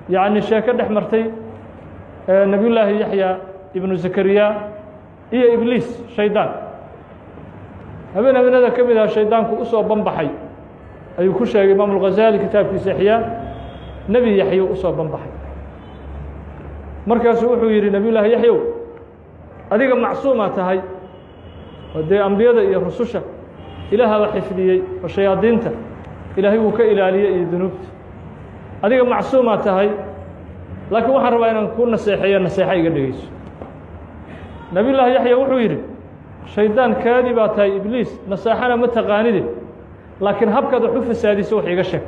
يعني شيكة دحمرتي نبي الله يحيى ابن زكريا إيه إبليس شيطان هبنا من هذا كمذا شيطان كأسوة بنبحي أي كشة إمام الغزالي كتاب في إحياء نبي يحيى أسوة بنبحي مركز وحو يري نبي الله يحيى هذه معصومة هاي ودي أنبياء يا رسوشة إلها وحفظية وشياطينته إلهي وكإلالية ذنوبت هذه معصومة هاي لكن waxaan rabaa inaan ku naseexay iga dhigeyso nabi allah yahya wuxuu yiri shaydaan kaadi baa tahay ibliis nasaxana ma taqaanid laakiin habkaad wax u fasaadiso wax iga sheeg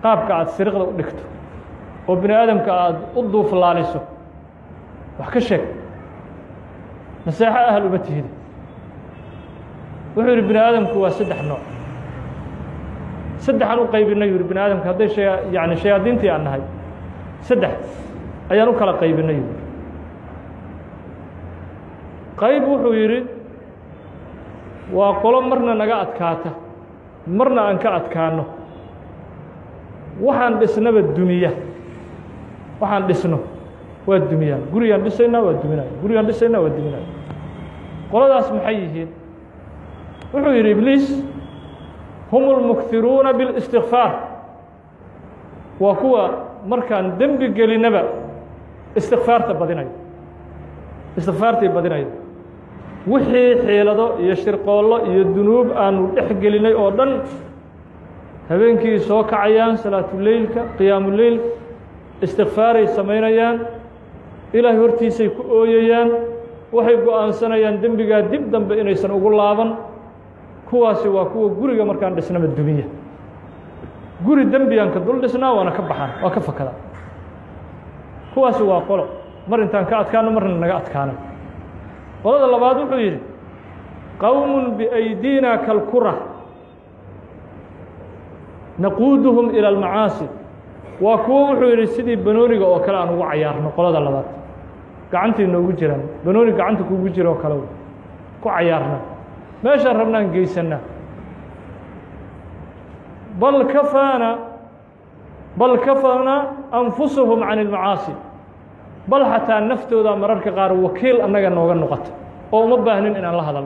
qaabka aad sirqada u dhigto oo bini aadamka aad u duuflaaliso wax ka sheeg nasaxa ahal uma tihid wuxuu yiri bini aadamku waa saddex nooc saddexan u qaybinay yiri bini aadamka haday yani shayaadiintii aan nahay saddex ayaan u kala qaybinay qayb wuxuu yiri waa qolo marna naga adkaata marna aan ka adkaano waxaan dhisnaba dumiya waxaan dhisno waa dumiyaan guriyaan dhisayna waa duminaa guriyaan dhisayna waa duminaa qoladaas maxay yihiin wuxuu yiri ibliis هم المكثرون بالاستغفار وكوا مركان دنب جلينبا استغفار تبديناي استغفار تبديناي وحي حيلده يشرق الله يذنوب أن إحجليناي أردن هبينكي سوك عيان صلاة الليل قيام الليل استغفار سمينيان إلى هرتي سيكويان وحي قان سنيان دنب جاد دب دنب إنيسان أقول لابن kuwaasi waa kuwa guriga markaan dhisnaba dumiya guri dambiyan ka dul dhisnaa waana ka baxaan waa ka fakada kuwaasi waa qolo mar intaan ka adkaano marna naga adkaano qolada labaad wuxuu yiri qawmun biaydina kalkura naquuduhum ila almacaasi waa kuwa wuxuu yiri sidii banooniga oo kale aan ugu cayaarno qolada labaad gacantii noogu jiraan banooni gacanta kugu jiro oo kale ku cayaarna ماشي ربنا نقيسنا بل كفانا أنفسهم عن المعاصي بل حتى نفتو ذا مرارك قار وكيل أنك نوغا نقط أو مباهنين إن الله هذا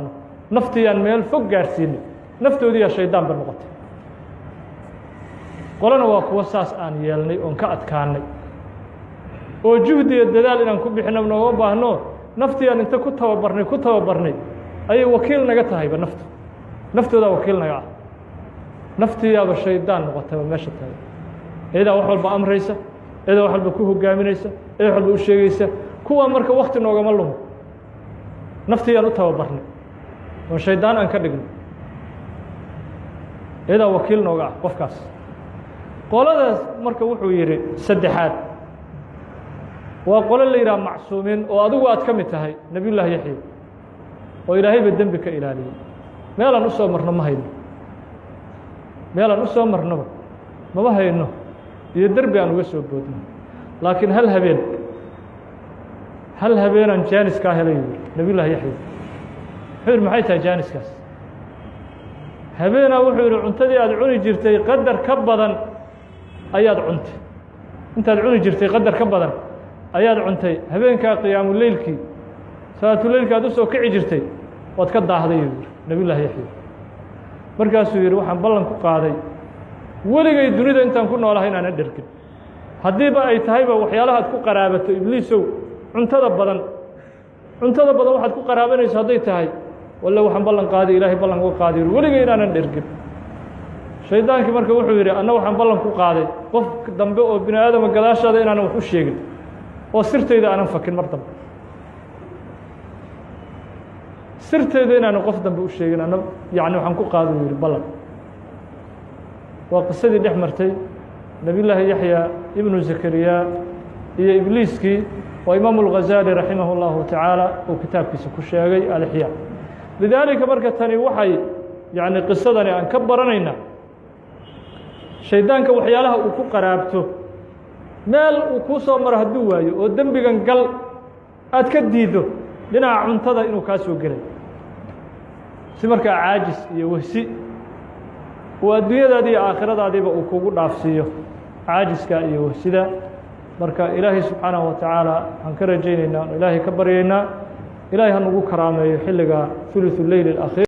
نفتي أن ميل فوق قارسيني نفتو ذي الشيطان بالنقط قلنا واكو ساس آن يالني ونكأت كاني وجهدي الدلال إن نكون بحنا منوغا باهنو نفتي أن انت كنت وبرني أي وكيل نجتها يبقى نفته ده وكيل نجا نفتي يا بالشيطان نقطة ماشى تاني إذا واحد بأمر رئيسه إذا واحد بكوه جامع رئيسه إذا واحد بوشي رئيسه كوا أمرك وقت نوجا ملهم نفتي يا نطها وبرني والشيطان أنكرجنا إذا وكيل نوجا قفكاس قال هذا مرك وحويري سدحات وقال اللي يرى معصومين وأدوات كمتهاي نبي الله يحيي وإلهي بالذنب كإلهي ميلا نصو مرنا ما هينو ميلا نصو مرنا ما هينو يدرب عن وسو بودنا لكن هل هبين عن جانس كاهلي نبي الله يحيي حير محيتها جانس كاس هبينا وحير عنتدي أدعوني جرتي قدر كبضا أياد عنت أنت أدعوني جرتي قدر كبضا أياد عنتي هبين كقيام الليل كي صلاة الليل كادوسو كعي جرتي واد ka daahday nabi allah yaxay markaasuu yiri waxaan ballan ku qaaday waligay dunida intaan ku noolahay inaan dherkin hadiiba ay tahayba waxyaalaha aad ku qaraabato ibliisow cuntada badan waxaad ku qaraabanayso haday tahay walla waxaan ballan qaaday ilaahay ballan ku qaaday waligay inaan dherkin shaydaankii marka wuxuu yiri anna waxaan ballan ku qaaday qof dambe oo bini aadam gadaashada inaan wax u sheegin oo sirtayda aanan fakin mar dambe sirteeda inaan qof dambe u sheegin ana yaani waxaan ku qaaday yiri ballan waa qisadii dhex martay nabi allah yahya ibn zakariya iyo ibliiskii oo imaam al-ghazali rahimahullah ta'ala oo kitaabkiisa ku sheegay al-ihya lidalika marka tani waxay yaani qisadani aan ka baranayna shaydaanka waxyaalaha uu ku qaraabto meel uu ku soo mar haduu waayo oo dambigan gal aad ka diido dhinaca cuntada inuu ka soo galay si marka caajis iyo wahsi oo adduunyadaadii aakhiradaadiiba uu kugu dhaafsiyo caajiska iyo wahsida marka ilaahay subxaanaه wa tacaala waxaan ka rajaynaynaa ilaahay ka baryaynaa ilaahay ha nagu karaameeyo xilliga ثuluثu leyl الأkhيir